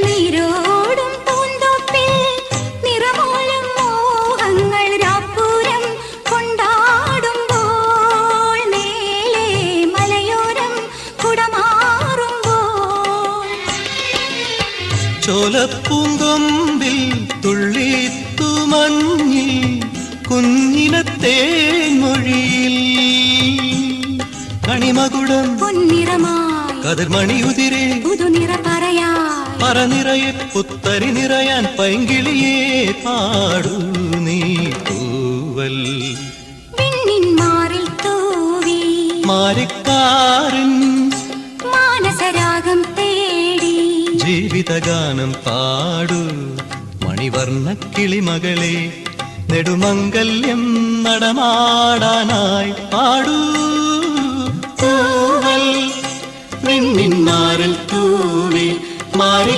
നീരോടും പൂന്തോപ്പിൽ നിറമോലും മോഹങ്ങൾ രാപ്പൂരം കൊണ്ടാടുമ്പോൾ മേലെ മലയോരം കുടമാറുമ്പോൾ ചോലപ്പൂങ്കൊമ്പിൽ തുള്ളിത്തുമഞ്ഞിൽ കുഞ്ഞിനത്തെ മൊഴിയിൽ കണിമകുടം പൊന്നിറമായി കതിർമണിയുതിരെ പുതുനിറ പറയായി പറനിറയെ പുത്തരി നിറയാൻ പൈങ്കിളിയെ പാടൂ നീ തൂവൽ വിണ്ണിൻ മാറിൽ തൂവി മാരിക്കാരൻ മാനസരാഗം തേടി ജീവിതഗാനം പാടൂ മണിവർണ്ണ കിളിമകളെ നെടുമംഗല്യം നടമാടാനായി പാടൂ തൂവൽ വിണ്ണിൻ മാറിൽ തൂവി മാറി